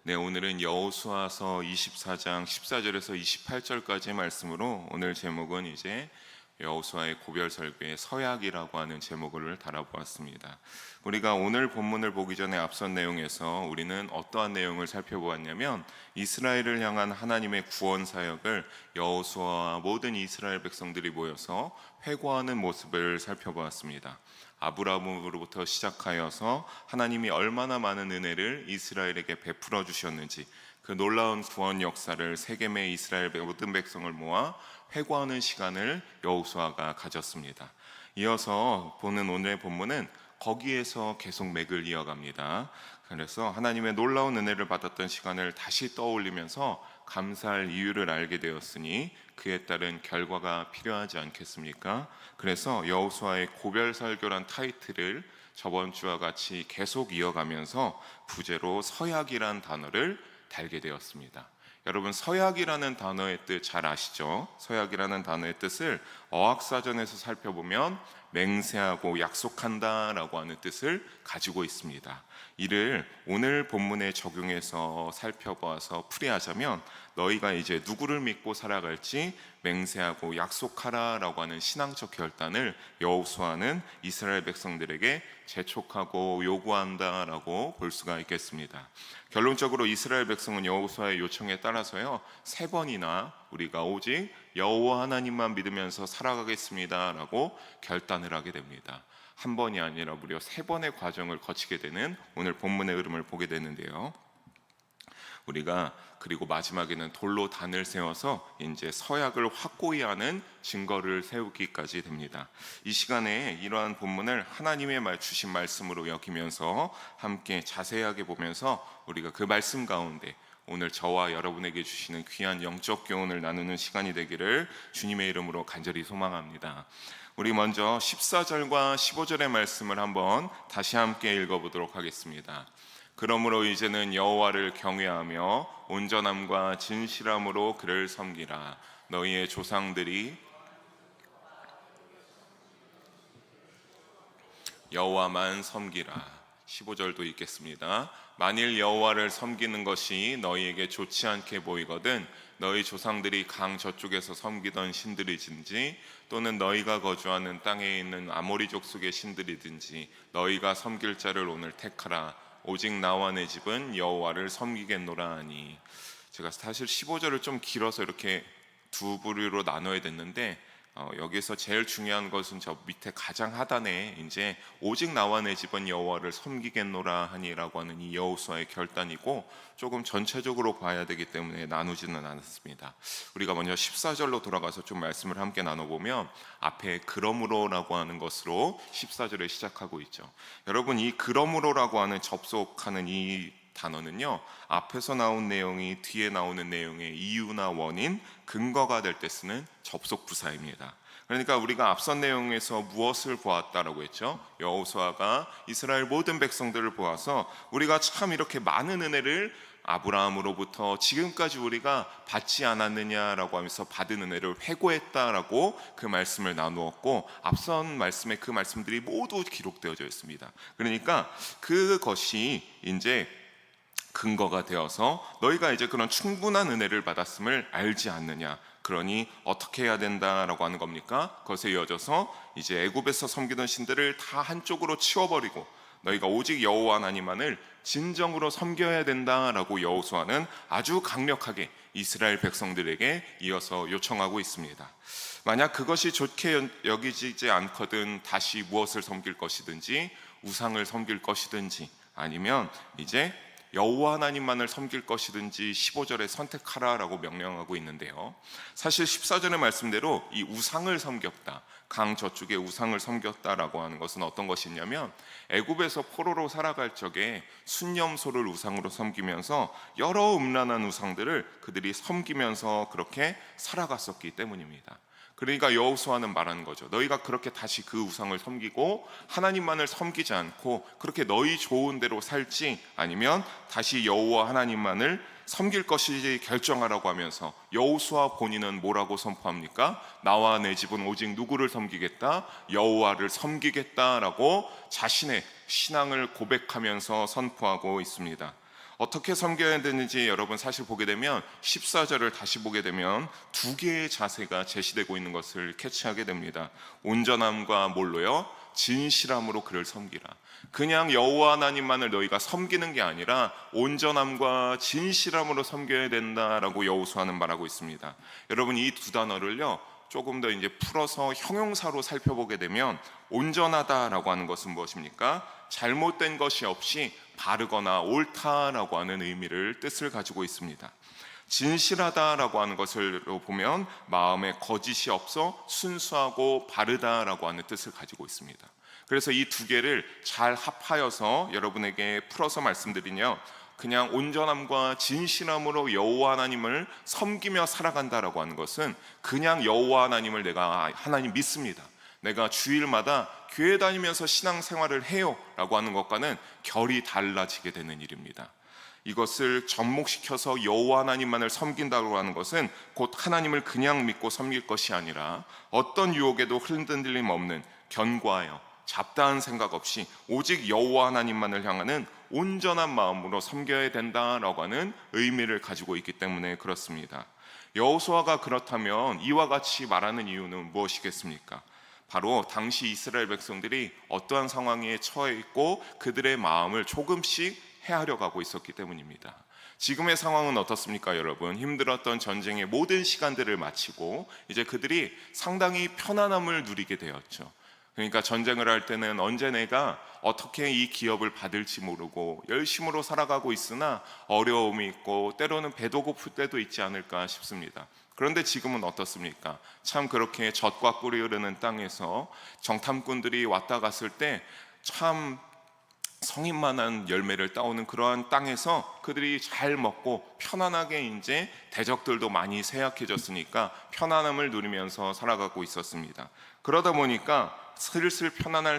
네, 오늘은 여호수아서 24장 14절에서 28절까지 말씀으로 오늘 제목은 이제 여호수아의 고별 설교의 서약이라고 하는 제목을 달아보았습니다. 우리가 오늘 본문을 보기 전에 앞선 내용에서 우리는 어떠한 내용을 살펴보았냐면 이스라엘을 향한 하나님의 구원 사역을 여호수아와 모든 이스라엘 백성들이 모여서 회고하는 모습을 살펴보았습니다. 아브라함으로부터 시작하여서 하나님이 얼마나 많은 은혜를 이스라엘에게 베풀어 주셨는지, 그 놀라운 구원 역사를 세겜의 이스라엘 모든 백성을 모아 회고하는 시간을 여호수아가 가졌습니다. 이어서 보는 오늘의 본문은 거기에서 계속 맥을 이어갑니다. 그래서 하나님의 놀라운 은혜를 받았던 시간을 다시 떠올리면서 감사할 이유를 알게 되었으니 그에 따른 결과가 필요하지 않겠습니까? 그래서 여호수아의 고별 설교란 타이틀을 저번 주와 같이 계속 이어가면서 부제로 서약이란 단어를 달게 되었습니다. 여러분, 서약이라는 단어의 뜻 잘 아시죠? 서약이라는 단어의 뜻을 어학사전에서 살펴보면 맹세하고 약속한다 라고 하는 뜻을 가지고 있습니다. 이를 오늘 본문에 적용해서 살펴봐서 풀이하자면 너희가 이제 누구를 믿고 살아갈지 맹세하고 약속하라 라고 하는 신앙적 결단을 여호수아는 이스라엘 백성들에게 재촉하고 요구한다 라고 볼 수가 있겠습니다. 결론적으로 이스라엘 백성은 여호수아의 요청에 따라서요 3번이나 우리가 오직 여호와 하나님만 믿으면서 살아가겠습니다 라고 결단을 하게 됩니다. 한 번이 아니라 무려 3번의 과정을 거치게 되는 오늘 본문의 흐름을 보게 되는데요. 우리가 그리고 마지막에는 돌로 단을 세워서 이제 서약을 확고히 하는 증거를 세우기까지 됩니다. 이 시간에 이러한 본문을 하나님의 주신 말씀으로 여기면서 함께 자세하게 보면서 우리가 그 말씀 가운데 오늘 저와 여러분에게 주시는 귀한 영적 교훈을 나누는 시간이 되기를 주님의 이름으로 간절히 소망합니다. 우리 먼저 14절과 15절의 말씀을 한번 다시 함께 읽어보도록 하겠습니다. 그러므로 이제는 여호와를 경외하며 온전함과 진실함으로 그를 섬기라. 너희의 조상들이 여호와만 섬기라. 15절도 읽겠습니다. 만일 여호와를 섬기는 것이 너희에게 좋지 않게 보이거든 너희 조상들이 강 저쪽에서 섬기던 신들이든지 또는 너희가 거주하는 땅에 있는 아모리 족속의 신들이든지 너희가 섬길 자를 오늘 택하라. 오직 나와 내 집은 여호와를 섬기겠노라 하니. 제가 사실 15절을 좀 길어서 이렇게 두 부류로 나눠야 됐는데 여기서 제일 중요한 것은 저 밑에 가장 하단에 이제 오직 나와 내 집은 여호와를 섬기겠노라 하니라고 하는 이 여호수아의 결단이고 조금 전체적으로 봐야 되기 때문에 나누지는 않았습니다. 우리가 먼저 14절로 돌아가서 좀 말씀을 함께 나눠보면 앞에 그러므로라고 하는 것으로 14절에 시작하고 있죠. 여러분, 이 그러므로라고 하는 접속하는 이 단어는요 앞에서 나온 내용이 뒤에 나오는 내용의 이유나 원인, 근거가 될 때 쓰는 접속 부사입니다. 그러니까 우리가 앞선 내용에서 무엇을 보았다라고 했죠? 여호수아가 이스라엘 모든 백성들을 보아서 우리가 참 이렇게 많은 은혜를 아브라함으로부터 지금까지 우리가 받지 않았느냐라고 하면서 받은 은혜를 회고했다라고 그 말씀을 나누었고 앞선 말씀에 그 말씀들이 모두 기록되어져 있습니다. 그러니까 그것이 이제 근거가 되어서 너희가 이제 그런 충분한 은혜를 받았음을 알지 않느냐, 그러니 어떻게 해야 된다라고 하는 겁니까? 그것에 이어져서 이제 애굽에서 섬기던 신들을 다 한쪽으로 치워버리고 너희가 오직 여호와 하나님만을 진정으로 섬겨야 된다라고 여호수아는 아주 강력하게 이스라엘 백성들에게 이어서 요청하고 있습니다. 만약 그것이 좋게 여기지 않거든 다시 무엇을 섬길 것이든지 우상을 섬길 것이든지 아니면 이제 여호와 하나님만을 섬길 것이든지 15절에 선택하라라고 명령하고 있는데요. 사실 14절의 말씀대로 이 우상을 섬겼다, 강 저쪽에 우상을 섬겼다라고 하는 것은 어떤 것이냐면 애굽에서 포로로 살아갈 적에 순념소를 우상으로 섬기면서 여러 음란한 우상들을 그들이 섬기면서 그렇게 살아갔었기 때문입니다. 그러니까 여호수아는 말하는 거죠. 너희가 그렇게 다시 그 우상을 섬기고 하나님만을 섬기지 않고 그렇게 너희 좋은 대로 살지 아니면 다시 여호와 하나님만을 섬길 것이 결정하라고 하면서 여호수아 본인은 뭐라고 선포합니까? 나와 내 집은 오직 누구를 섬기겠다? 여호와를 섬기겠다라고 자신의 신앙을 고백하면서 선포하고 있습니다. 어떻게 섬겨야 되는지 여러분 사실 보게 되면 14절을 다시 보게 되면 두 개의 자세가 제시되고 있는 것을 캐치하게 됩니다. 온전함과 뭘로요? 진실함으로 그를 섬기라. 그냥 여호와 하나님만을 너희가 섬기는 게 아니라 온전함과 진실함으로 섬겨야 된다라고 여호수아는 말하고 있습니다. 여러분 이 두 단어를요 조금 더 이제 풀어서 형용사로 살펴보게 되면 온전하다라고 하는 것은 무엇입니까? 잘못된 것이 없이 바르거나 옳다라고 하는 뜻을 가지고 있습니다. 진실하다라고 하는 것을 보면 마음에 거짓이 없어 순수하고 바르다라고 하는 뜻을 가지고 있습니다. 그래서 이 두 개를 잘 합하여서 여러분에게 풀어서 말씀드리면 그냥 온전함과 진실함으로 여호와 하나님을 섬기며 살아간다라고 하는 것은 그냥 여호와 하나님을 내가 하나님 믿습니다, 내가 주일마다 교회 다니면서 신앙생활을 해요 라고 하는 것과는 결이 달라지게 되는 일입니다. 이것을 접목시켜서 여호와 하나님만을 섬긴다고 하는 것은 곧 하나님을 그냥 믿고 섬길 것이 아니라 어떤 유혹에도 흔들림 없는 견고하여 잡다한 생각 없이 오직 여호와 하나님만을 향하는 온전한 마음으로 섬겨야 된다라고 하는 의미를 가지고 있기 때문에 그렇습니다. 여호수아가 그렇다면 이와 같이 말하는 이유는 무엇이겠습니까? 바로 당시 이스라엘 백성들이 어떠한 상황에 처해 있고 그들의 마음을 조금씩 헤아려 가고 있었기 때문입니다. 지금의 상황은 어떻습니까, 여러분? 힘들었던 전쟁의 모든 시간들을 마치고 이제 그들이 상당히 편안함을 누리게 되었죠. 그러니까 전쟁을 할 때는 언제 내가 어떻게 이 기업을 받을지 모르고 열심으로 살아가고 있으나 어려움이 있고 때로는 배도 고플 때도 있지 않을까 싶습니다. 그런데 지금은 어떻습니까? 참 그렇게 젖과 꿀이 흐르는 땅에서 정탐꾼들이 왔다 갔을 때 참 성인만한 열매를 따오는 그러한 땅에서 그들이 잘 먹고 편안하게 이제 대적들도 많이 쇠약해졌으니까 편안함을 누리면서 살아가고 있었습니다. 그러다 보니까 슬슬 편안한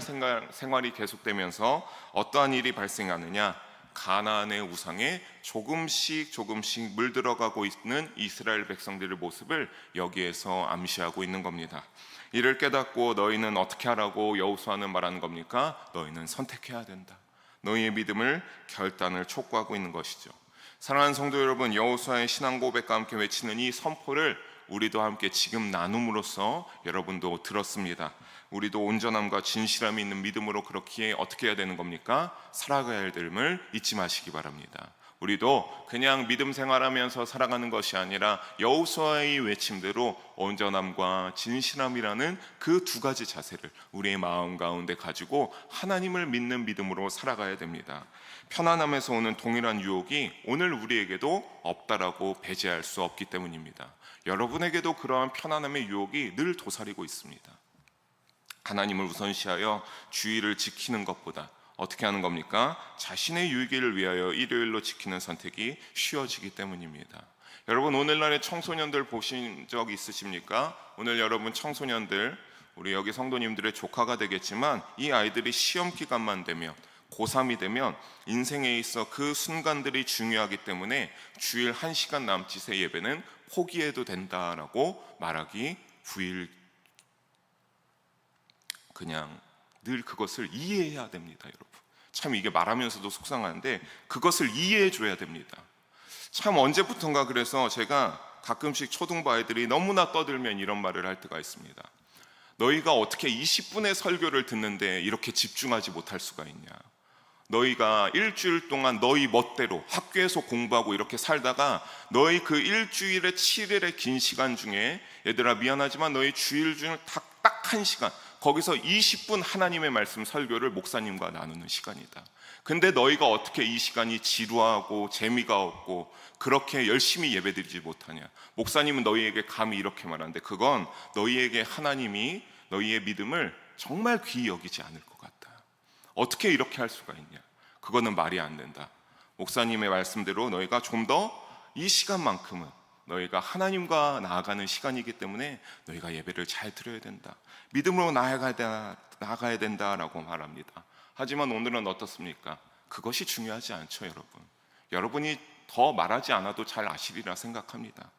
생활이 계속되면서 어떠한 일이 발생하느냐, 가나안의 우상에 조금씩 물들어가고 있는 이스라엘 백성들의 모습을 여기에서 암시하고 있는 겁니다. 이를 깨닫고 너희는 어떻게 하라고 여호수아는 말하는 겁니까? 너희는 선택해야 된다. 너희의 믿음을 결단을 촉구하고 있는 것이죠. 사랑하는 성도 여러분, 여호수아의 신앙 고백과 함께 외치는 이 선포를 우리도 함께 지금 나눔으로써 여러분도 들었습니다. 우리도 온전함과 진실함이 있는 믿음으로 그렇게 어떻게 해야 되는 겁니까? 살아가야 할 됨을 잊지 마시기 바랍니다. 우리도 그냥 믿음 생활하면서 살아가는 것이 아니라 여호수아의 외침대로 온전함과 진실함이라는 그 두 가지 자세를 우리의 마음 가운데 가지고 하나님을 믿는 믿음으로 살아가야 됩니다. 편안함에서 오는 동일한 유혹이 오늘 우리에게도 없다라고 배제할 수 없기 때문입니다. 여러분에게도 그러한 편안함의 유혹이 늘 도사리고 있습니다. 하나님을 우선시하여 주의를 지키는 것보다 어떻게 하는 겁니까? 자신의 유익을 위하여 일요일로 지키는 선택이 쉬워지기 때문입니다. 여러분 오늘날의 청소년들 보신 적 있으십니까? 오늘 여러분 청소년들, 우리 여기 성도님들의 조카가 되겠지만 이 아이들이 시험 기간만 되면 고3이 되면 인생에 있어 그 순간들이 중요하기 때문에 주일 1시간 남짓의 예배는 포기해도 된다라고 말하기 부일, 그냥 늘 그것을 이해해야 됩니다. 여러분 참 이게 말하면서도 속상한데 그것을 이해해 줘야 됩니다. 참 언제부턴가 그래서 제가 가끔씩 초등부 아이들이 너무나 떠들면 이런 말을 할 때가 있습니다. 너희가 어떻게 20분의 설교를 듣는데 이렇게 집중하지 못할 수가 있냐, 너희가 일주일 동안 너희 멋대로 학교에서 공부하고 이렇게 살다가 너희 그 일주일의 7일의 긴 시간 중에 얘들아 미안하지만 너희 주일 중에 딱 1시간 거기서 20분 하나님의 말씀 설교를 목사님과 나누는 시간이다. 근데 너희가 어떻게 이 시간이 지루하고 재미가 없고 그렇게 열심히 예배드리지 못하냐, 목사님은 너희에게 감히 이렇게 말하는데 그건 너희에게 하나님이 너희의 믿음을 정말 귀히 여기지 않을 것 같다. 어떻게 이렇게 할 수가 있냐, 그거는 말이 안 된다. 목사님의 말씀대로 너희가 좀 더 이 시간만큼은 너희가 하나님과 나아가는 시간이기 때문에 너희가 예배를 잘 드려야 된다, 믿음으로 나아가야 된다라고 말합니다. 하지만 오늘은 어떻습니까? 그것이 중요하지 않죠. 여러분이 더 말하지 않아도 잘 아시리라 생각합니다.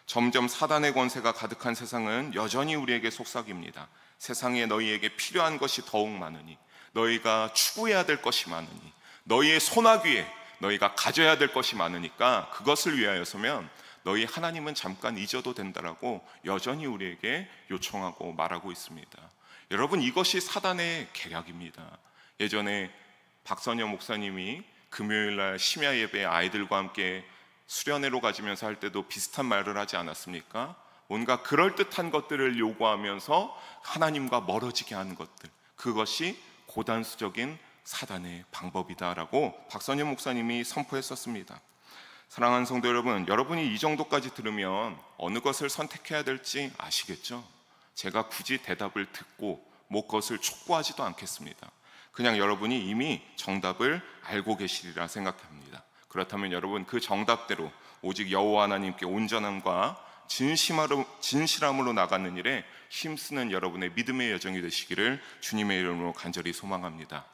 점점 사단의 권세가 가득한 세상은 여전히 우리에게 속삭입니다. 세상에 너희에게 필요한 것이 더욱 많으니, 너희가 추구해야 될 것이 많으니, 너희의 소나귀에 너희가 가져야 될 것이 많으니까 그것을 위하여서면 너희 하나님은 잠깐 잊어도 된다라고 여전히 우리에게 요청하고 말하고 있습니다. 여러분, 이것이 사단의 계략입니다. 예전에 박선영 목사님이 금요일날 심야 예배에 아이들과 함께 수련회로 가지면서 할 때도 비슷한 말을 하지 않았습니까? 뭔가 그럴듯한 것들을 요구하면서 하나님과 멀어지게 하는 것들, 그것이 고단수적인 사단의 방법이다라고 박선영 목사님이 선포했었습니다. 사랑하는 성도 여러분, 여러분이 이 정도까지 들으면 어느 것을 선택해야 될지 아시겠죠? 제가 굳이 대답을 듣고 그것을 촉구하지도 않겠습니다. 그냥 여러분이 이미 정답을 알고 계시리라 생각합니다. 그렇다면 여러분, 그 정답대로 오직 여호와 하나님께 온전함과 진실함으로 나가는 일에 힘쓰는 여러분의 믿음의 여정이 되시기를 주님의 이름으로 간절히 소망합니다.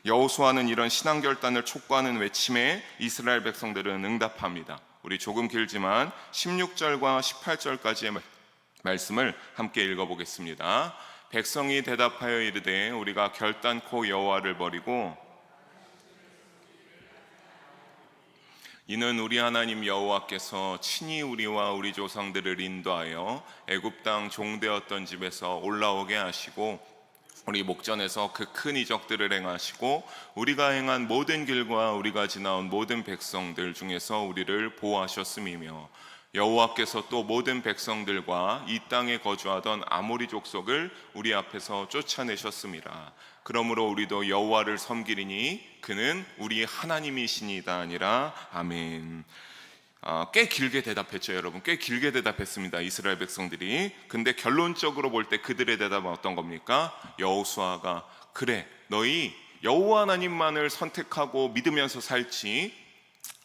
여호수아는 이런 신앙 결단을 촉구하는 외침에 이스라엘 백성들은 응답합니다. 우리 조금 길지만 16절과 18절까지의 말씀을 함께 읽어보겠습니다. 백성이 대답하여 이르되 우리가 결단코 여호와를 버리고 이는 우리 하나님 여호와께서 친히 우리와 우리 조상들을 인도하여 애굽 땅 종되었던 집에서 올라오게 하시고 우리 목전에서 그 큰 이적들을 행하시고 우리가 행한 모든 길과 우리가 지나온 모든 백성들 중에서 우리를 보호하셨음이며 여호와께서 또 모든 백성들과 이 땅에 거주하던 아모리 족속을 우리 앞에서 쫓아내셨음이라. 그러므로 우리도 여호와를 섬기리니 그는 우리 하나님이시니이다 아니라. 아멘. 꽤 길게 대답했죠, 여러분. 꽤 길게 대답했습니다, 이스라엘 백성들이. 근데 결론적으로 볼 때 그들의 대답은 어떤 겁니까? 여호수아가 그래, 너희 여호와 하나님만을 선택하고 믿으면서 살지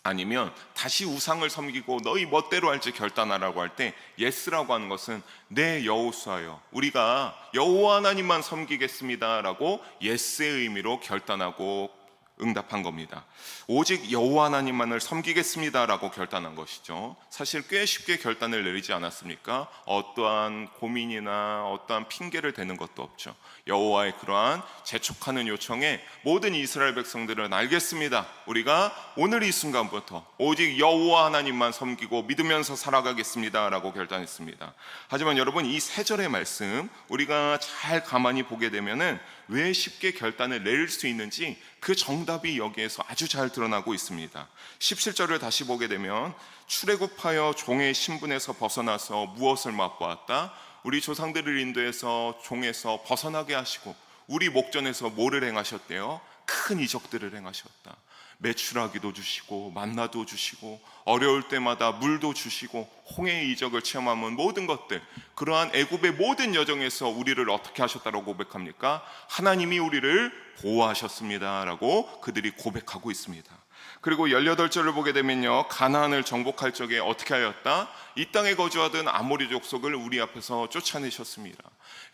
아니면 다시 우상을 섬기고 너희 멋대로 할지 결단하라고 할 때 예스라고 하는 것은 네 여호수아여, 우리가 여호와 하나님만 섬기겠습니다 라고 예스의 의미로 결단하고 응답한 겁니다. 오직 여호와 하나님만을 섬기겠습니다 라고 결단한 것이죠. 사실 꽤 쉽게 결단을 내리지 않았습니까? 어떠한 고민이나 어떠한 핑계를 대는 것도 없죠. 여호와의 그러한 재촉하는 요청에 모든 이스라엘 백성들은 알겠습니다, 우리가 오늘 이 순간부터 오직 여호와 하나님만 섬기고 믿으면서 살아가겠습니다 라고 결단했습니다. 하지만 여러분, 이 세 절의 말씀 우리가 잘 가만히 보게 되면은 왜 쉽게 결단을 내릴 수 있는지 그 정답이 여기에서 아주 잘 드러나고 있습니다. 17절을 다시 보게 되면 출애굽하여 종의 신분에서 벗어나서 무엇을 맛보았다? 우리 조상들을 인도해서 종에서 벗어나게 하시고 우리 목전에서 뭐를 행하셨대요? 큰 이적들을 행하셨다. 메추라기도 주시고 만나도 주시고 어려울 때마다 물도 주시고 홍해의 이적을 체험하면 모든 것들, 그러한 애굽의 모든 여정에서 우리를 어떻게 하셨다고 고백합니까? 하나님이 우리를 보호하셨습니다 라고 그들이 고백하고 있습니다. 그리고 18절을 보게 되면요, 가나안을 정복할 적에 어떻게 하였다? 이 땅에 거주하던 아모리 족속을 우리 앞에서 쫓아내셨습니다.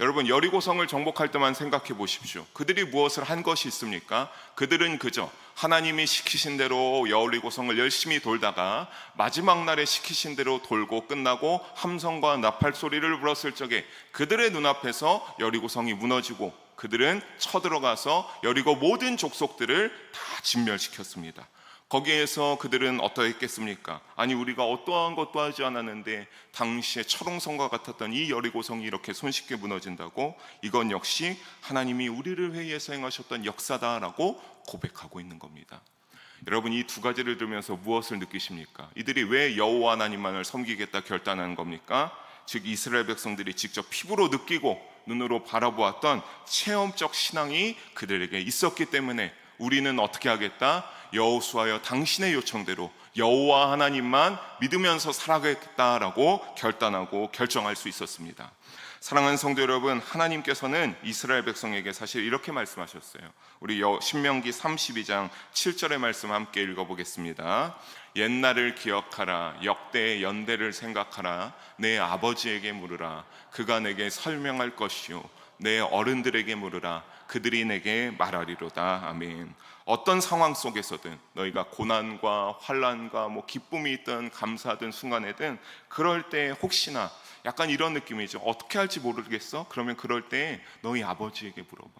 여러분, 여리고성을 정복할 때만 생각해 보십시오. 그들이 무엇을 한 것이 있습니까? 그들은 그저 하나님이 시키신 대로 여리고성을 열심히 돌다가 마지막 날에 시키신 대로 돌고 끝나고 함성과 나팔 소리를 불었을 적에 그들의 눈앞에서 여리고성이 무너지고 그들은 쳐들어가서 여리고 모든 족속들을 다 진멸시켰습니다. 거기에서 그들은 어떠했겠습니까? 아니, 우리가 어떠한 것도 하지 않았는데 당시에 철옹성과 같았던 이 여리고성이 이렇게 손쉽게 무너진다고? 이건 역시 하나님이 우리를 위해서 행하셨던 역사다라고 고백하고 있는 겁니다. 여러분, 이 두 가지를 들으면서 무엇을 느끼십니까? 이들이 왜 여호와 하나님만을 섬기겠다 결단한 겁니까? 즉 이스라엘 백성들이 직접 피부로 느끼고 눈으로 바라보았던 체험적 신앙이 그들에게 있었기 때문에 우리는 어떻게 하겠다? 여호수아여, 당신의 요청대로 여호와 하나님만 믿으면서 살아가겠다라고 결단하고 결정할 수 있었습니다. 사랑하는 성도 여러분, 하나님께서는 이스라엘 백성에게 사실 이렇게 말씀하셨어요. 우리 신명기 32장 7절의 말씀 함께 읽어보겠습니다. 옛날을 기억하라, 역대의 연대를 생각하라, 내 아버지에게 물으라, 그가 내게 설명할 것이요, 내 어른들에게 물으라, 그들이 내게 말하리로다. 아멘. 어떤 상황 속에서든 너희가 고난과 환난과 기쁨이 있든 감사하든 순간에든 그럴 때 혹시나 약간 이런 느낌이죠. 어떻게 할지 모르겠어? 그러면 그럴 때 너희 아버지에게 물어봐.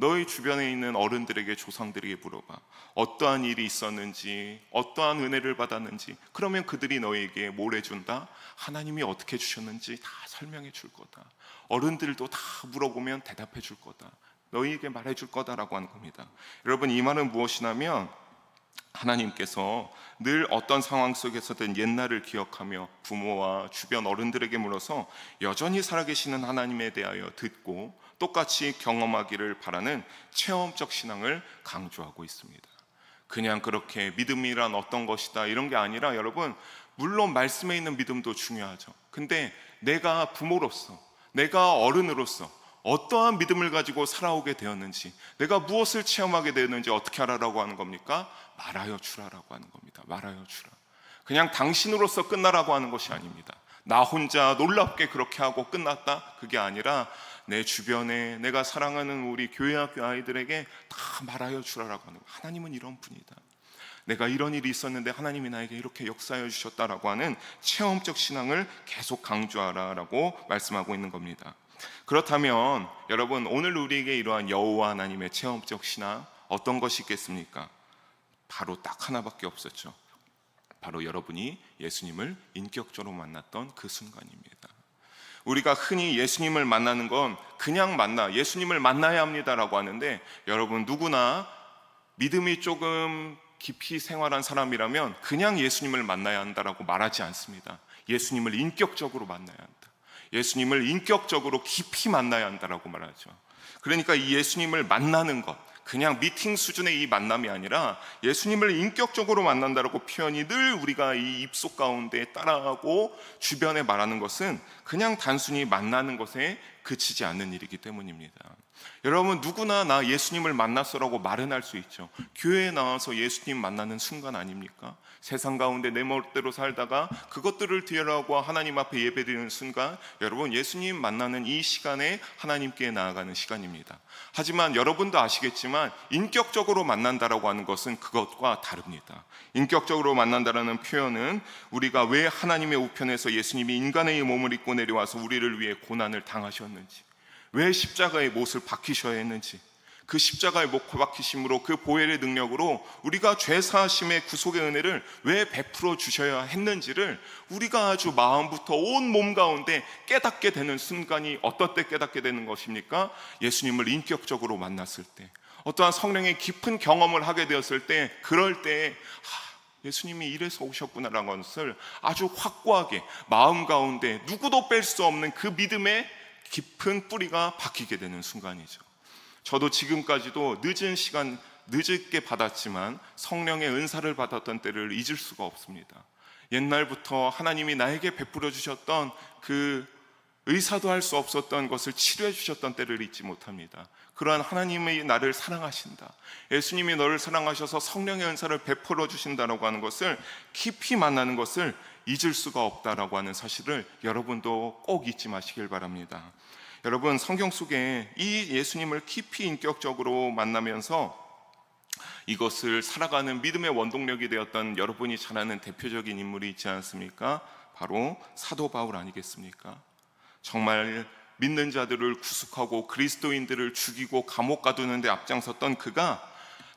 너희 주변에 있는 어른들에게, 조상들에게 물어봐. 어떠한 일이 있었는지, 어떠한 은혜를 받았는지. 그러면 그들이 너에게 뭘 해준다? 하나님이 어떻게 주셨는지 다 설명해 줄 거다. 어른들도 다 물어보면 대답해 줄 거다. 너희에게 말해 줄 거다라고 하는 겁니다. 여러분, 이 말은 무엇이냐면 하나님께서 늘 어떤 상황 속에서든 옛날을 기억하며 부모와 주변 어른들에게 물어서 여전히 살아계시는 하나님에 대하여 듣고 똑같이 경험하기를 바라는 체험적 신앙을 강조하고 있습니다. 그냥 그렇게 믿음이란 어떤 것이다 이런 게 아니라, 여러분, 물론 말씀에 있는 믿음도 중요하죠. 근데 내가 부모로서, 내가 어른으로서 어떠한 믿음을 가지고 살아오게 되었는지, 내가 무엇을 체험하게 되었는지 어떻게 하라고 하는 겁니까? 말하여 주라라고 하는 겁니다. 말하여 주라. 그냥 당신으로서 끝나라고 하는 것이 아닙니다. 나 혼자 놀랍게 그렇게 하고 끝났다? 그게 아니라 내 주변에 내가 사랑하는 우리 교회 학교 아이들에게 다 말하여 주라라고 하는 거예요. 하나님은 이런 분이다. 내가 이런 일이 있었는데 하나님이 나에게 이렇게 역사해 주셨다라고 하는 체험적 신앙을 계속 강조하라라고 말씀하고 있는 겁니다. 그렇다면 여러분, 오늘 우리에게 이러한 여호와 하나님의 체험적 신앙 어떤 것이 있겠습니까? 바로 딱 하나밖에 없었죠. 바로 여러분이 예수님을 인격적으로 만났던 그 순간입니다. 우리가 흔히 예수님을 만나는 건 그냥 예수님을 만나야 합니다라고 하는데, 여러분, 누구나 믿음이 조금 깊이 생활한 사람이라면 그냥 예수님을 만나야 한다라고 말하지 않습니다. 예수님을 인격적으로 만나야 한다. 예수님을 인격적으로 깊이 만나야 한다라고 말하죠. 그러니까 이 예수님을 만나는 것, 그냥 미팅 수준의 이 만남이 아니라 예수님을 인격적으로 만난다라고 표현이 늘 우리가 이 입속 가운데 따라하고 주변에 말하는 것은 그냥 단순히 만나는 것에 그치지 않는 일이기 때문입니다. 여러분, 누구나 나 예수님을 만났어라고 말은 할 수 있죠. 교회에 나와서 예수님 만나는 순간 아닙니까? 세상 가운데 내 멋대로 살다가 그것들을 뒤로하고 하나님 앞에 예배드리는 순간, 여러분, 예수님 만나는 이 시간에 하나님께 나아가는 시간입니다. 하지만 여러분도 아시겠지만 인격적으로 만난다라고 하는 것은 그것과 다릅니다. 인격적으로 만난다라는 표현은 우리가 왜 하나님의 우편에서 예수님이 인간의 몸을 입고 내려와서 우리를 위해 고난을 당하셨는지, 왜 십자가의 못을 박히셔야 했는지, 그 십자가의 못 박히심으로 그 보혈의 능력으로 우리가 죄사하심의 구속의 은혜를 왜 베풀어 주셔야 했는지를 우리가 아주 마음부터 온 몸 가운데 깨닫게 되는 순간이 어떨 때 깨닫게 되는 것입니까? 예수님을 인격적으로 만났을 때, 어떠한 성령의 깊은 경험을 하게 되었을 때, 그럴 때 예수님이 이래서 오셨구나라는 것을 아주 확고하게 마음 가운데 누구도 뺄 수 없는 그 믿음의 깊은 뿌리가 박히게 되는 순간이죠. 저도 지금까지도 늦은 시간, 늦게 받았지만 성령의 은사를 받았던 때를 잊을 수가 없습니다. 옛날부터 하나님이 나에게 베풀어 주셨던 그 의사도 할 수 없었던 것을 치료해 주셨던 때를 잊지 못합니다. 그러한 하나님이 나를 사랑하신다, 예수님이 너를 사랑하셔서 성령의 은사를 베풀어 주신다라고 하는 것을 깊이 만나는 것을 잊을 수가 없다라고 하는 사실을 여러분도 꼭 잊지 마시길 바랍니다. 여러분, 성경 속에 이 예수님을 깊이 인격적으로 만나면서 이것을 살아가는 믿음의 원동력이 되었던 여러분이 잘 아는 대표적인 인물이 있지 않습니까? 바로 사도 바울 아니겠습니까? 정말 믿는 자들을 구속하고 그리스도인들을 죽이고 감옥 가두는 데 앞장섰던 그가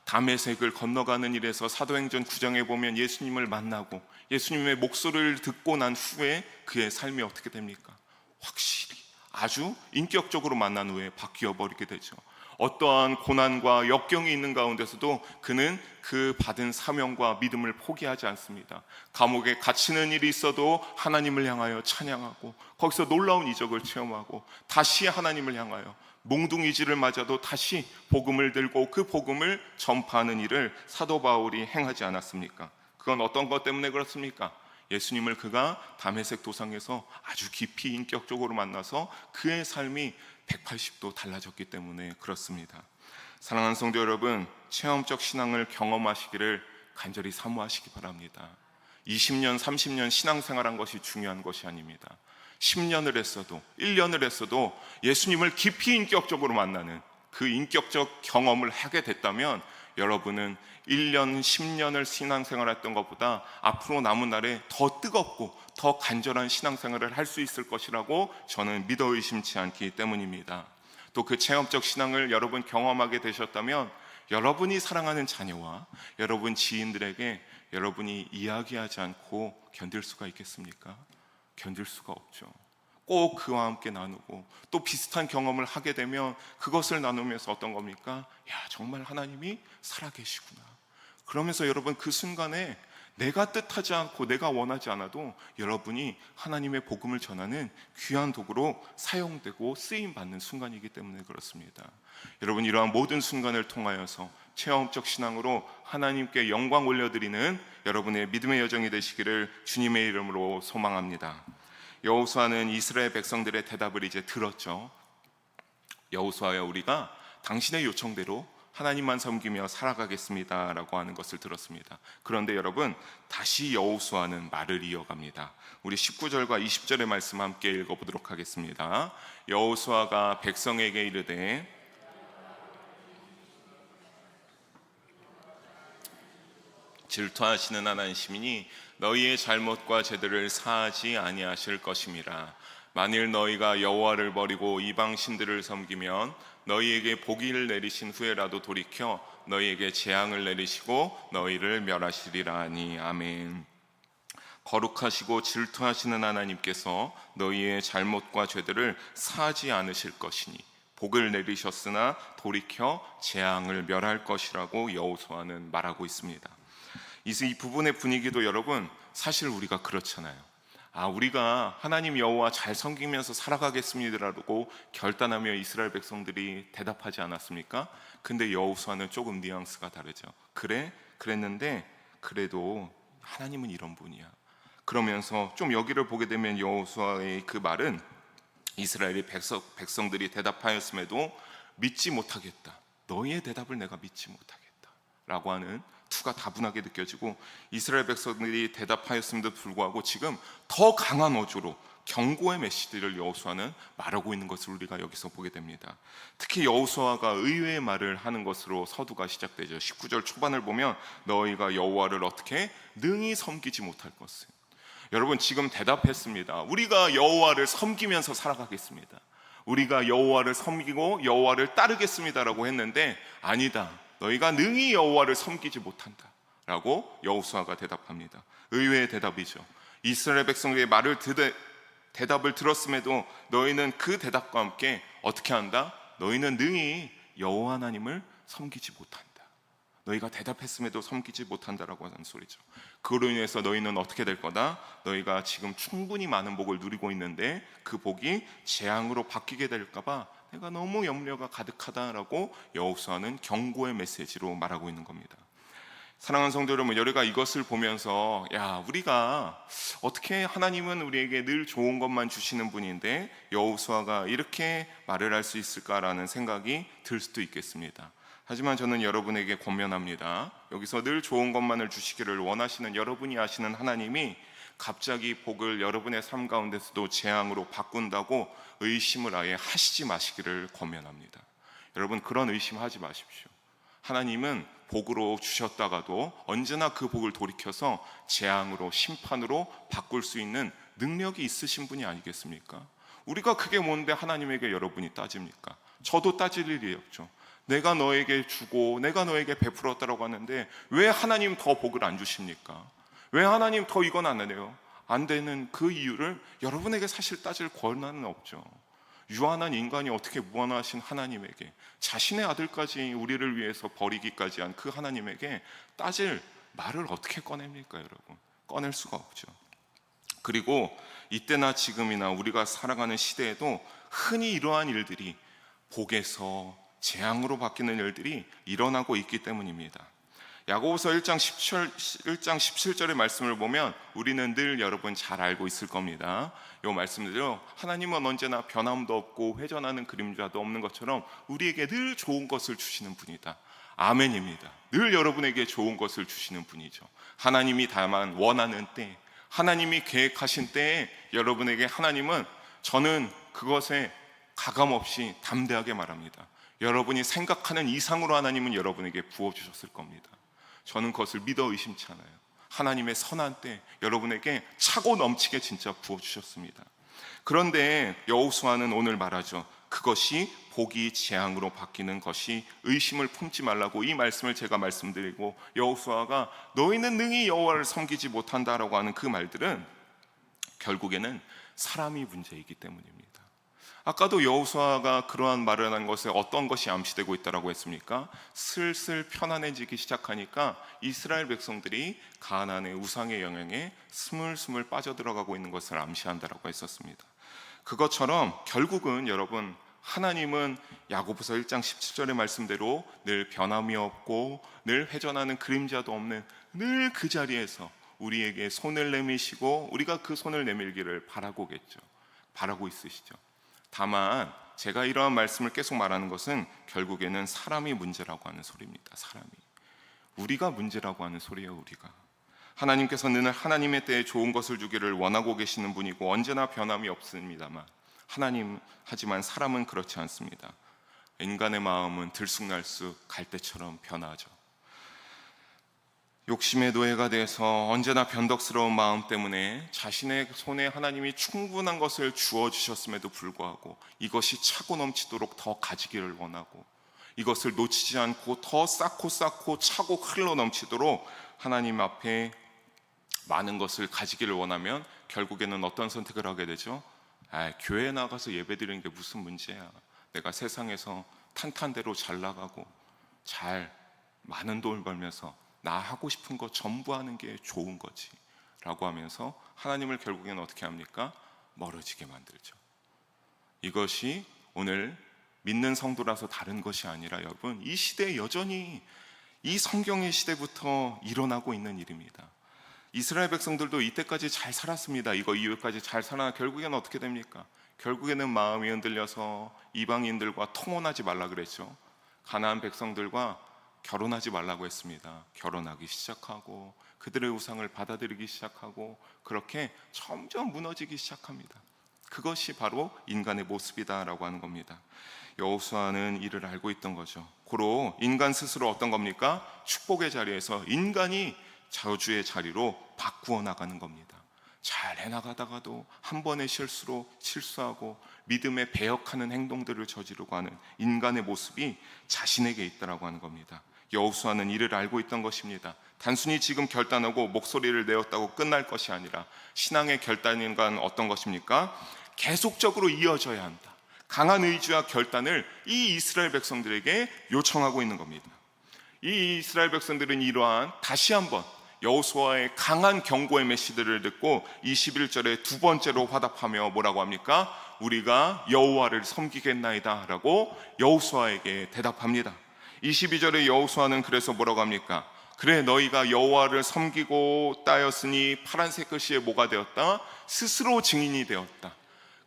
다메섹을 건너가는 일에서 사도행전 9장에 보면 예수님을 만나고 예수님의 목소리를 듣고 난 후에 그의 삶이 어떻게 됩니까? 확실히 아주 인격적으로 만난 후에 바뀌어 버리게 되죠. 어떠한 고난과 역경이 있는 가운데서도 그는 그 받은 사명과 믿음을 포기하지 않습니다. 감옥에 갇히는 일이 있어도 하나님을 향하여 찬양하고, 거기서 놀라운 이적을 체험하고, 다시 하나님을 향하여 몽둥이질을 맞아도 다시 복음을 들고 그 복음을 전파하는 일을 사도 바울이 행하지 않았습니까? 그건 어떤 것 때문에 그렇습니까? 예수님을 그가 다메섹 도상에서 아주 깊이 인격적으로 만나서 그의 삶이 180도 달라졌기 때문에 그렇습니다. 사랑하는 성도 여러분, 체험적 신앙을 경험하시기를 간절히 사모하시기 바랍니다. 20년, 30년 신앙생활한 것이 중요한 것이 아닙니다. 10년을 했어도 1년을 했어도 예수님을 깊이 인격적으로 만나는 그 인격적 경험을 하게 됐다면 여러분은 1년, 10년을 신앙생활했던 것보다 앞으로 남은 날에 더 뜨겁고 더 간절한 신앙생활을 할 수 있을 것이라고 저는 믿어 의심치 않기 때문입니다. 또 그 체험적 신앙을 여러분 경험하게 되셨다면 여러분이 사랑하는 자녀와 여러분 지인들에게 여러분이 이야기하지 않고 견딜 수가 있겠습니까? 견딜 수가 없죠. 꼭 그와 함께 나누고 또 비슷한 경험을 하게 되면 그것을 나누면서 어떤 겁니까? 야, 정말 하나님이 살아계시구나. 그러면서 여러분 그 순간에 내가 뜻하지 않고 내가 원하지 않아도 여러분이 하나님의 복음을 전하는 귀한 도구로 사용되고 쓰임받는 순간이기 때문에 그렇습니다. 여러분, 이러한 모든 순간을 통하여서 체험적 신앙으로 하나님께 영광 올려드리는 여러분의 믿음의 여정이 되시기를 주님의 이름으로 소망합니다. 여호수아는 이스라엘 백성들의 대답을 이제 들었죠. 여호수아야, 우리가 당신의 요청대로 하나님만 섬기며 살아가겠습니다 라고 하는 것을 들었습니다. 그런데 여러분, 다시 여호수아는 말을 이어갑니다. 우리 19절과 20절의 말씀 함께 읽어보도록 하겠습니다. 여호수아가 백성에게 이르되 질투하시는 하나님 시민이 너희의 잘못과 죄들을 사하지 아니하실 것임이라. 만일 너희가 여호와를 버리고 이방 신들을 섬기면 너희에게 복을 내리신 후에라도 돌이켜 너희에게 재앙을 내리시고 너희를 멸하시리라 하니. 아멘. 거룩하시고 질투하시는 하나님께서 너희의 잘못과 죄들을 사하지 않으실 것이니 복을 내리셨으나 돌이켜 재앙을 멸할 것이라고 여호수아는 말하고 있습니다. 이 부분의 분위기도 여러분, 사실 우리가 그렇잖아요. 우리가 하나님 여호와 잘 섬기면서 살아가겠습니다라고 결단하며 이스라엘 백성들이 대답하지 않았습니까? 근데 여호수아는 조금 뉘앙스가 다르죠. 그래? 그랬는데 그래도 하나님은 이런 분이야. 그러면서 좀 여기를 보게 되면 여호수아의 그 말은 이스라엘의 백성들이 대답하였음에도 믿지 못하겠다. 너희의 대답을 내가 믿지 못하겠다 라고 하는 투가 다분하게 느껴지고, 이스라엘 백성들이 대답하였음에도 불구하고 지금 더 강한 어조로 경고의 메시지를 여호수아는 말하고 있는 것을 우리가 여기서 보게 됩니다. 특히 여호수아가 의외의 말을 하는 것으로 서두가 시작되죠. 19절 초반을 보면 너희가 여호와를 어떻게 능히 섬기지 못할 것을. 여러분, 지금 대답했습니다. 우리가 여호와를 섬기면서 살아가겠습니다. 우리가 여호와를 섬기고 여호와를 따르겠습니다라고 했는데 아니다. 너희가 능히 여호와를 섬기지 못한다 라고 여호수아가 대답합니다. 의외의 대답이죠. 이스라엘 백성들의 대답을 들었음에도 너희는 그 대답과 함께 어떻게 한다? 너희는 능히 여호와 하나님을 섬기지 못한다. 너희가 대답했음에도 섬기지 못한다라고 하는 소리죠. 그로 인해서 너희는 어떻게 될 거다? 너희가 지금 충분히 많은 복을 누리고 있는데 그 복이 재앙으로 바뀌게 될까 봐 내가 너무 염려가 가득하다라고 여호수아는 경고의 메시지로 말하고 있는 겁니다. 사랑하는 성도 여러분, 우리가 이것을 보면서 우리가 어떻게 하나님은 우리에게 늘 좋은 것만 주시는 분인데 여호수아가 이렇게 말을 할 수 있을까라는 생각이 들 수도 있겠습니다. 하지만 저는 여러분에게 권면합니다. 여기서 늘 좋은 것만을 주시기를 원하시는 여러분이 아시는 하나님이 갑자기 복을 여러분의 삶 가운데서도 재앙으로 바꾼다고 의심을 아예 하시지 마시기를 권면합니다. 여러분, 그런 의심하지 마십시오. 하나님은 복으로 주셨다가도 언제나 그 복을 돌이켜서 재앙으로, 심판으로 바꿀 수 있는 능력이 있으신 분이 아니겠습니까? 우리가 그게 뭔데 하나님에게 여러분이 따집니까? 저도 따질 일이 없죠. 내가 너에게 주고 내가 너에게 베풀었다라고 하는데 왜 하나님 더 복을 안 주십니까? 왜 하나님 더 이건 안 해요? 안 되는 그 이유를 여러분에게 사실 따질 권한은 없죠. 유한한 인간이 어떻게 무한하신 하나님에게, 자신의 아들까지 우리를 위해서 버리기까지 한 그 하나님에게 따질 말을 어떻게 꺼냅니까? 여러분, 꺼낼 수가 없죠. 그리고 이때나 지금이나 우리가 살아가는 시대에도 흔히 이러한 일들이 복에서 재앙으로 바뀌는 일들이 일어나고 있기 때문입니다. 야고보서 1장 17절의 말씀을 보면 우리는 늘 여러분 잘 알고 있을 겁니다. 이 말씀대로 하나님은 언제나 변함도 없고 회전하는 그림자도 없는 것처럼 우리에게 늘 좋은 것을 주시는 분이다. 아멘입니다. 늘 여러분에게 좋은 것을 주시는 분이죠. 하나님이 다만 원하는 때, 하나님이 계획하신 때에 여러분에게 하나님은, 저는 그것에 가감없이 담대하게 말합니다, 여러분이 생각하는 이상으로 하나님은 여러분에게 부어주셨을 겁니다. 저는 그것을 믿어 의심치 않아요. 하나님의 선한 때 여러분에게 차고 넘치게 진짜 부어주셨습니다. 그런데 여호수아는 오늘 말하죠. 그것이 복이 재앙으로 바뀌는 것이 의심을 품지 말라고 이 말씀을 제가 말씀드리고, 여호수아가 너희는 능히 여호와를 섬기지 못한다라고 하는 그 말들은 결국에는 사람이 문제이기 때문입니다. 아까도 여호수아가 그러한 말을 한 것에 어떤 것이 암시되고 있다라고 했습니까? 슬슬 편안해지기 시작하니까 이스라엘 백성들이 가나안의 우상의 영향에 스물스물 빠져들어가고 있는 것을 암시한다라고 했었습니다. 그것처럼 결국은 여러분, 하나님은 야고보서 1장 17절의 말씀대로 늘 변함이 없고 늘 회전하는 그림자도 없는 늘 그 자리에서 우리에게 손을 내미시고 우리가 그 손을 내밀기를 바라고 있으시죠. 다만 제가 이러한 말씀을 계속 말하는 것은 결국에는 사람이 문제라고 하는 소리입니다. 사람이, 우리가 문제라고 하는 소리예요. 우리가. 하나님께서는 하나님의 때에 좋은 것을 주기를 원하고 계시는 분이고 언제나 변함이 없습니다만, 하지만 사람은 그렇지 않습니다. 인간의 마음은 들쑥날쑥 갈대처럼 변하죠. 욕심의 노예가 돼서 언제나 변덕스러운 마음 때문에 자신의 손에 하나님이 충분한 것을 주어주셨음에도 불구하고 이것이 차고 넘치도록 더 가지기를 원하고, 이것을 놓치지 않고 더 쌓고 차고 흘러 넘치도록 하나님 앞에 많은 것을 가지기를 원하면 결국에는 어떤 선택을 하게 되죠? 교회에 나가서 예배드리는 게 무슨 문제야, 내가 세상에서 탄탄대로 잘 나가고 잘 많은 돈을 벌면서 나 하고 싶은 거 전부 하는 게 좋은 거지 라고 하면서 하나님을 결국에는 어떻게 합니까? 멀어지게 만들죠. 이것이 오늘 믿는 성도라서 다른 것이 아니라 여러분, 이 시대에 여전히 이 성경의 시대부터 일어나고 있는 일입니다. 이스라엘 백성들도 이때까지 잘 살았습니다. 이거 이후까지 잘 살아 결국에는 어떻게 됩니까? 결국에는 마음이 흔들려서 이방인들과 통혼하지 말라 그랬죠. 가나안 백성들과 결혼하지 말라고 했습니다. 결혼하기 시작하고 그들의 우상을 받아들이기 시작하고 그렇게 점점 무너지기 시작합니다. 그것이 바로 인간의 모습이다라고 하는 겁니다. 여호수아는 이를 알고 있던 거죠. 고로 인간 스스로 어떤 겁니까? 축복의 자리에서 인간이 저주의 자리로 바꾸어 나가는 겁니다. 잘 해나가다가도 한 번의 실수로 실수하고 믿음에 배역하는 행동들을 저지르고 하는 인간의 모습이 자신에게 있다라고 하는 겁니다. 여호수아는 이를 알고 있던 것입니다. 단순히 지금 결단하고 목소리를 내었다고 끝날 것이 아니라 신앙의 결단인간 어떤 것입니까? 계속적으로 이어져야 한다. 강한 의지와 결단을 이 이스라엘 백성들에게 요청하고 있는 겁니다. 이 이스라엘 백성들은 이러한 다시 한번 여호수아의 강한 경고의 메시지를 듣고 21절에 두 번째로 화답하며 뭐라고 합니까? 우리가 여호와를 섬기겠나이다 라고 여호수아에게 대답합니다. 22절에 여호수아는 그래서 뭐라고 합니까? 그래, 너희가 여호와를 섬기고 따였으니 파란색 글씨에 뭐가 되었다? 스스로 증인이 되었다.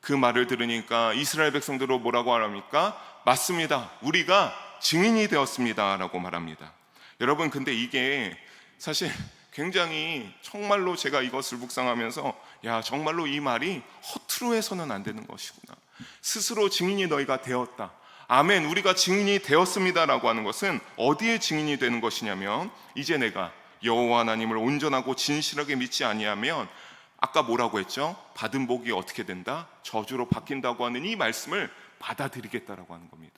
그 말을 들으니까 이스라엘 백성들은 뭐라고 합니까? 맞습니다, 우리가 증인이 되었습니다 라고 말합니다. 여러분, 근데 이게 사실 굉장히 정말로 제가 이것을 묵상하면서 정말로 이 말이 허투루 해서는 안 되는 것이구나. 스스로 증인이 너희가 되었다. 아멘, 우리가 증인이 되었습니다라고 하는 것은 어디에 증인이 되는 것이냐면, 이제 내가 여호와 하나님을 온전하고 진실하게 믿지 아니하면 아까 뭐라고 했죠? 받은 복이 어떻게 된다? 저주로 바뀐다고 하는 이 말씀을 받아들이겠다라고 하는 겁니다.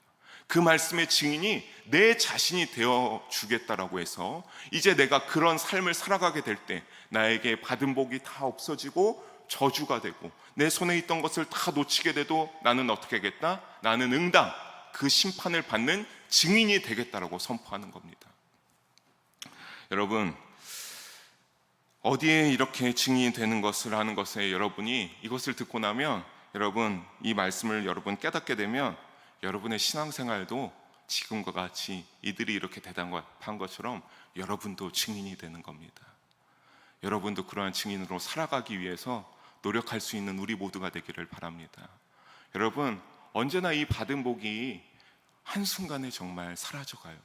그 말씀의 증인이 내 자신이 되어 주겠다라고 해서 이제 내가 그런 삶을 살아가게 될 때 나에게 받은 복이 다 없어지고 저주가 되고 내 손에 있던 것을 다 놓치게 돼도 나는 어떻게 하겠다? 나는 응당, 그 심판을 받는 증인이 되겠다라고 선포하는 겁니다. 여러분, 어디에 이렇게 증인이 되는 것을 하는 것에 여러분이 이것을 듣고 나면 여러분 이 말씀을 여러분 깨닫게 되면 여러분의 신앙생활도 지금과 같이 이들이 이렇게 대답한 것처럼 여러분도 증인이 되는 겁니다. 여러분도 그러한 증인으로 살아가기 위해서 노력할 수 있는 우리 모두가 되기를 바랍니다. 여러분, 언제나 이 받은 복이 한순간에 정말 사라져가요.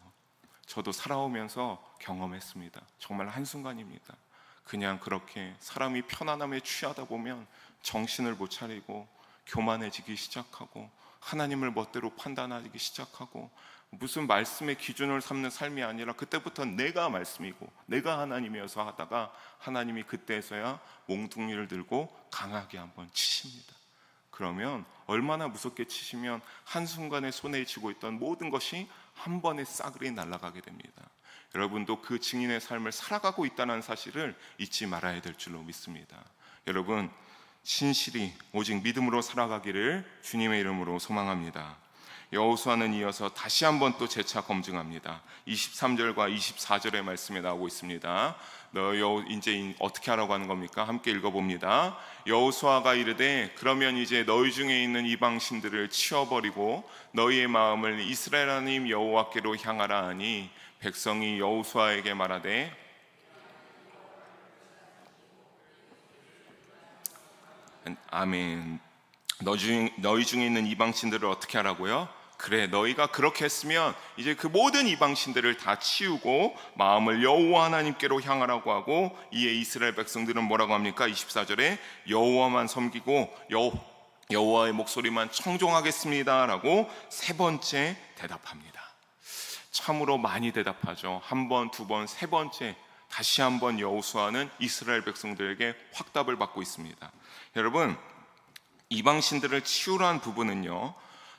저도 살아오면서 경험했습니다. 정말 한순간입니다. 그냥 그렇게 사람이 편안함에 취하다 보면 정신을 못 차리고 교만해지기 시작하고 하나님을 멋대로 판단하기 시작하고 무슨 말씀의 기준을 삼는 삶이 아니라 그때부터 내가 말씀이고 내가 하나님이어서 하다가 하나님이 그때서야 몽둥이를 들고 강하게 한번 치십니다. 그러면 얼마나 무섭게 치시면 한순간에 손에 쥐고 있던 모든 것이 한 번에 싸그리 날아가게 됩니다. 여러분도 그 증인의 삶을 살아가고 있다는 사실을 잊지 말아야 될 줄로 믿습니다. 여러분, 신실히 오직 믿음으로 살아가기를 주님의 이름으로 소망합니다. 여호수아는 이어서 다시 한번 또 재차 검증합니다. 23절과 24절의 말씀에 나오고 있습니다. 이제 어떻게 하라고 하는 겁니까? 함께 읽어봅니다. 여호수아가 이르되 그러면 이제 너희 중에 있는 이방 신들을 치워버리고 너희의 마음을 이스라엘 하나님 여호와께로 향하라 하니 백성이 여호수아에게 말하되 아멘. 너희 중에 있는 이방신들을 어떻게 하라고요? 그래, 너희가 그렇게 했으면 이제 그 모든 이방신들을 다 치우고 마음을 여호와 하나님께로 향하라고 하고, 이에 이스라엘 백성들은 뭐라고 합니까? 24절에 여호와만 섬기고 여호와의 목소리만 청종하겠습니다 라고 세 번째 대답합니다. 참으로 많이 대답하죠. 한 번, 두 번, 세 번째 다시 한번 여호수아는 이스라엘 백성들에게 확답을 받고 있습니다. 여러분, 이방신들을 치우라는 부분은요,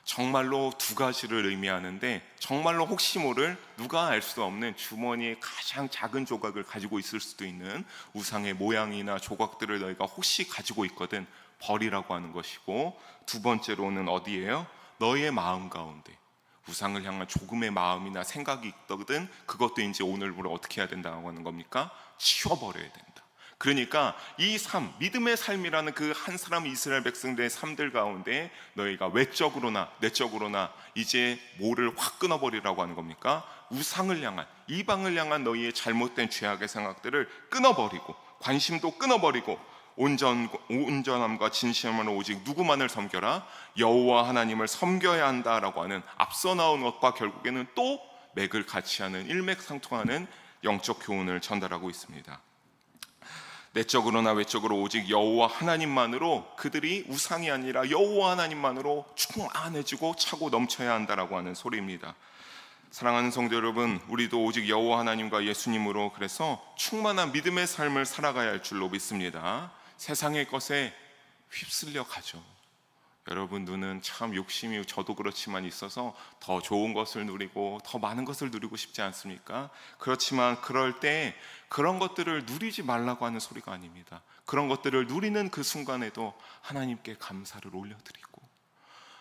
정말로 두 가지를 의미하는데, 정말로 혹시 모를, 누가 알 수 없는 주머니에 가장 작은 조각을 가지고 있을 수도 있는 우상의 모양이나 조각들을 너희가 혹시 가지고 있거든 버리라고 하는 것이고, 두 번째로는 어디예요? 너희의 마음 가운데 우상을 향한 조금의 마음이나 생각이 있거든, 그것도 이제 오늘부로 어떻게 해야 된다고 하는 겁니까? 치워버려야 된다. 그러니까 이 삶, 믿음의 삶이라는 그 한 사람 이스라엘 백성들의 삶들 가운데 너희가 외적으로나 내적으로나 이제 뭐를 확 끊어버리라고 하는 겁니까? 우상을 향한, 이방을 향한 너희의 잘못된 죄악의 생각들을 끊어버리고, 관심도 끊어버리고, 온전함과 진심으로 오직 누구만을 섬겨라? 여호와 하나님을 섬겨야 한다라고 하는 앞서 나온 것과 결국에는 또 맥을 같이 하는, 일맥상통하는 영적 교훈을 전달하고 있습니다. 내적으로나 외적으로 오직 여호와 하나님만으로, 그들이 우상이 아니라 여호와 하나님만으로 충만해지고 차고 넘쳐야 한다라고 하는 소리입니다. 사랑하는 성도 여러분, 우리도 오직 여호와 하나님과 예수님으로 그래서 충만한 믿음의 삶을 살아가야 할 줄로 믿습니다. 세상의 것에 휩쓸려 가죠. 여러분, 눈은 참 욕심이, 저도 그렇지만 있어서 더 좋은 것을 누리고 더 많은 것을 누리고 싶지 않습니까? 그렇지만 그럴 때 그런 것들을 누리지 말라고 하는 소리가 아닙니다. 그런 것들을 누리는 그 순간에도 하나님께 감사를 올려드리고,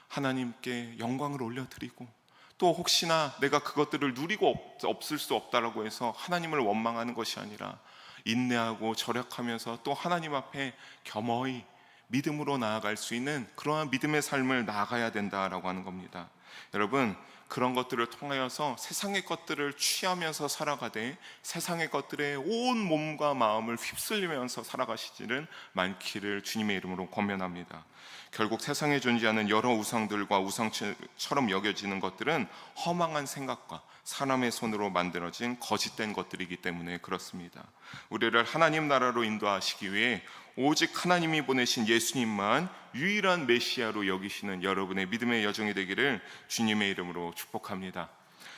하나님께 영광을 올려드리고, 또 혹시나 내가 그것들을 누리고 없을 수 없다라고 해서 하나님을 원망하는 것이 아니라 인내하고 절약하면서 또 하나님 앞에 겸허히 믿음으로 나아갈 수 있는 그러한 믿음의 삶을 나아가야 된다라고 하는 겁니다. 여러분, 그런 것들을 통하여서 세상의 것들을 취하면서 살아가되 세상의 것들에 온 몸과 마음을 휩쓸리면서 살아가시지는 많기를 주님의 이름으로 권면합니다. 결국 세상에 존재하는 여러 우상들과 우상처럼 여겨지는 것들은 허망한 생각과 사람의 손으로 만들어진 거짓된 것들이기 때문에 그렇습니다. 우리를 하나님 나라로 인도하시기 위해 오직 하나님이 보내신 예수님만 유일한 메시아로 여기시는 여러분의 믿음의 여정이 되기를 주님의 이름으로 축복합니다.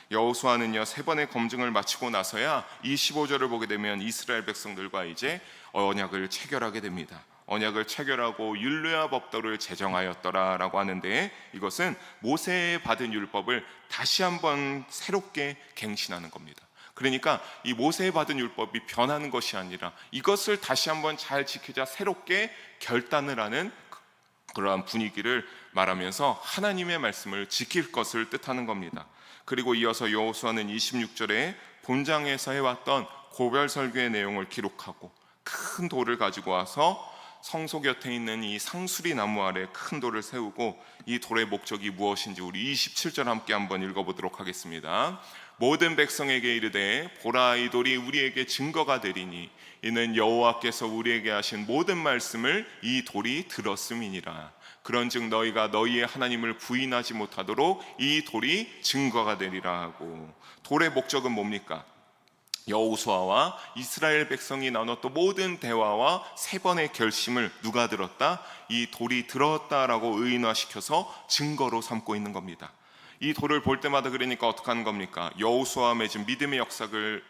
여호수아는요, 세 번의 검증을 마치고 나서야 이 15절을 보게 되면 이스라엘 백성들과 이제 언약을 체결하게 됩니다. 언약을 체결하고 율례와 법도를 제정하였더라라고 하는데, 이것은 모세에 받은 율법을 다시 한번 새롭게 갱신하는 겁니다. 그러니까 이 모세에 받은 율법이 변하는 것이 아니라 이것을 다시 한번 잘 지키자 새롭게 결단을 하는 그러한 분위기를 말하면서 하나님의 말씀을 지킬 것을 뜻하는 겁니다. 그리고 이어서 여호수아는 26절에 본장에서 해왔던 고별 설교의 내용을 기록하고 큰 돌을 가지고 와서 성소 곁에 있는 이 상수리 나무 아래 큰 돌을 세우고, 이 돌의 목적이 무엇인지 우리 27절 함께 한번 읽어보도록 하겠습니다. 모든 백성에게 이르되 보라, 이 돌이 우리에게 증거가 되리니 이는 여호와께서 우리에게 하신 모든 말씀을 이 돌이 들었음이니라. 그런즉 너희가 너희의 하나님을 부인하지 못하도록 이 돌이 증거가 되리라 하고, 돌의 목적은 뭡니까? 여호수아와 이스라엘 백성이 나눴던 모든 대화와 세 번의 결심을 누가 들었다? 이 돌이 들었다라고 의인화시켜서 증거로 삼고 있는 겁니다. 이 돌을 볼 때마다 그러니까 어떻게 하는 겁니까? 여호수아와 맺은 믿음의 역사를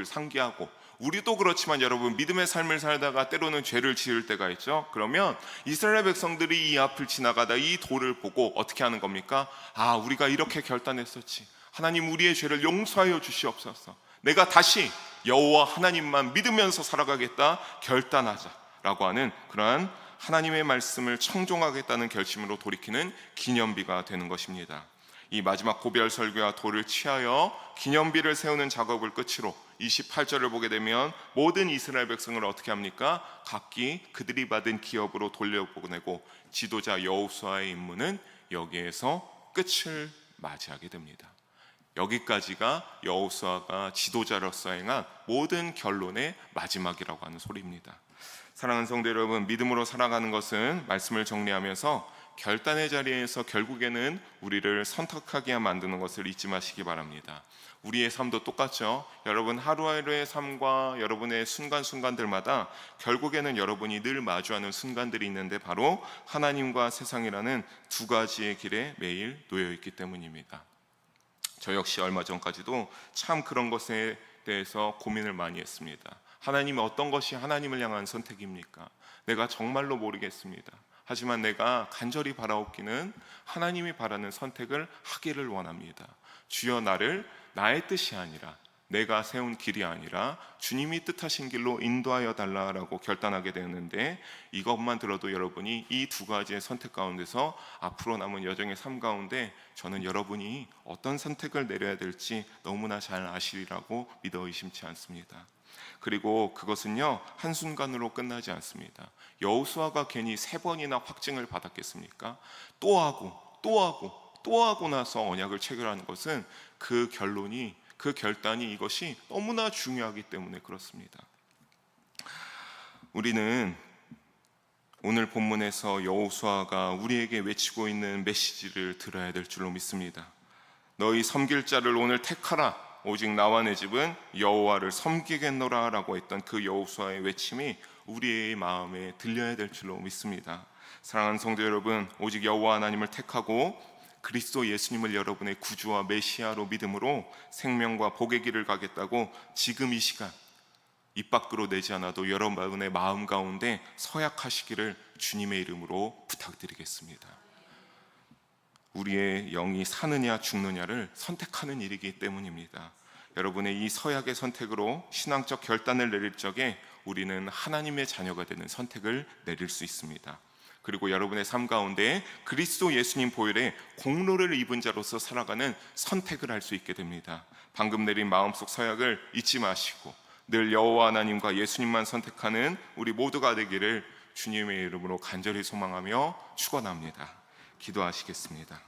상기하고 우리도 그렇지만 여러분, 믿음의 삶을 살다가 때로는 죄를 지을 때가 있죠. 그러면 이스라엘 백성들이 이 앞을 지나가다 이 돌을 보고 어떻게 하는 겁니까? 아, 우리가 이렇게 결단했었지. 하나님, 우리의 죄를 용서하여 주시옵소서. 내가 다시 여호와 하나님만 믿으면서 살아가겠다 결단하자라고 하는 그러한 하나님의 말씀을 청종하겠다는 결심으로 돌이키는 기념비가 되는 것입니다. 이 마지막 고별 설교와 돌을 취하여 기념비를 세우는 작업을 끝으로 28절을 보게 되면 모든 이스라엘 백성을 어떻게 합니까? 각기 그들이 받은 기업으로 돌려보내고 지도자 여호수아의 임무는 여기에서 끝을 맞이하게 됩니다. 여기까지가 여호수아가 지도자로서 행한 모든 결론의 마지막이라고 하는 소리입니다. 사랑하는 성도 여러분, 믿음으로 살아가는 것은 말씀을 정리하면서 결단의 자리에서 결국에는 우리를 선택하게 만드는 것을 잊지 마시기 바랍니다. 우리의 삶도 똑같죠. 여러분, 하루하루의 삶과 여러분의 순간순간들마다 결국에는 여러분이 늘 마주하는 순간들이 있는데 바로 하나님과 세상이라는 두 가지의 길에 매일 놓여 있기 때문입니다. 저 역시 얼마 전까지도 참 그런 것에 대해서 고민을 많이 했습니다. 하나님은 어떤 것이 하나님을 향한 선택입니까? 내가 정말로 모르겠습니다. 하지만 내가 간절히 바라옵기는 하나님이 바라는 선택을 하기를 원합니다. 주여, 나를 나의 뜻이 아니라 내가 세운 길이 아니라 주님이 뜻하신 길로 인도하여 달라라고 결단하게 되었는데, 이것만 들어도 여러분이 이 두 가지의 선택 가운데서 앞으로 남은 여정의 삶 가운데 저는 여러분이 어떤 선택을 내려야 될지 너무나 잘 아시리라고 믿어 의심치 않습니다. 그리고 그것은요, 한순간으로 끝나지 않습니다. 여호수아가 괜히 3번이나 확증을 받았겠습니까? 또 하고 나서 언약을 체결하는 것은 그 결론이, 그 결단이, 이것이 너무나 중요하기 때문에 그렇습니다. 우리는 오늘 본문에서 여호수아가 우리에게 외치고 있는 메시지를 들어야 될 줄로 믿습니다. 너희 섬길 자를 오늘 택하라. 오직 나와 내 집은 여호와를 섬기겠노라 라고 했던 그 여호수아의 외침이 우리의 마음에 들려야 될 줄로 믿습니다. 사랑하는 성도 여러분, 오직 여호와 하나님을 택하고 그리스도 예수님을 여러분의 구주와 메시아로 믿음으로 생명과 복의 길을 가겠다고 지금 이 시간 입 밖으로 내지 않아도 여러분의 마음 가운데 서약하시기를 주님의 이름으로 부탁드리겠습니다. 우리의 영이 사느냐 죽느냐를 선택하는 일이기 때문입니다. 여러분의 이 서약의 선택으로 신앙적 결단을 내릴 적에 우리는 하나님의 자녀가 되는 선택을 내릴 수 있습니다. 그리고 여러분의 삶 가운데 그리스도 예수님 보혈의 공로를 입은 자로서 살아가는 선택을 할 수 있게 됩니다. 방금 내린 마음속 서약을 잊지 마시고 늘 여호와 하나님과 예수님만 선택하는 우리 모두가 되기를 주님의 이름으로 간절히 소망하며 축원합니다. 기도하시겠습니다.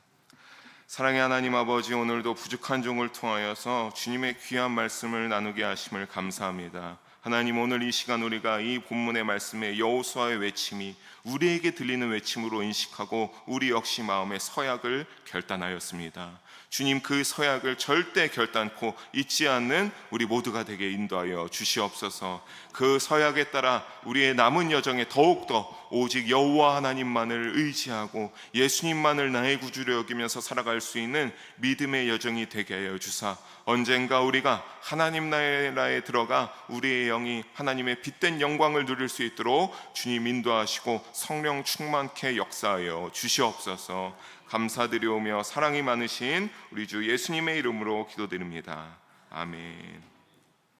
사랑의 하나님 아버지, 오늘도 부족한 종을 통하여서 주님의 귀한 말씀을 나누게 하심을 감사합니다. 하나님, 오늘 이 시간 우리가 이 본문의 말씀에 여호수아의 외침이 우리에게 들리는 외침으로 인식하고 우리 역시 마음의 서약을 결단하였습니다. 주님, 그 서약을 절대 결단코 잊지 않는 우리 모두가 되게 인도하여 주시옵소서. 그 서약에 따라 우리의 남은 여정에 더욱더 오직 여호와 하나님만을 의지하고 예수님만을 나의 구주로 여기면서 살아갈 수 있는 믿음의 여정이 되게 하여 주사, 언젠가 우리가 하나님 나라에 들어가 우리의 영이 하나님의 빛된 영광을 누릴 수 있도록 주님 인도하시고 성령 충만케 역사하여 주시옵소서. 감사드리오며 사랑이 많으신 우리 주 예수님의 이름으로 기도드립니다. 아멘.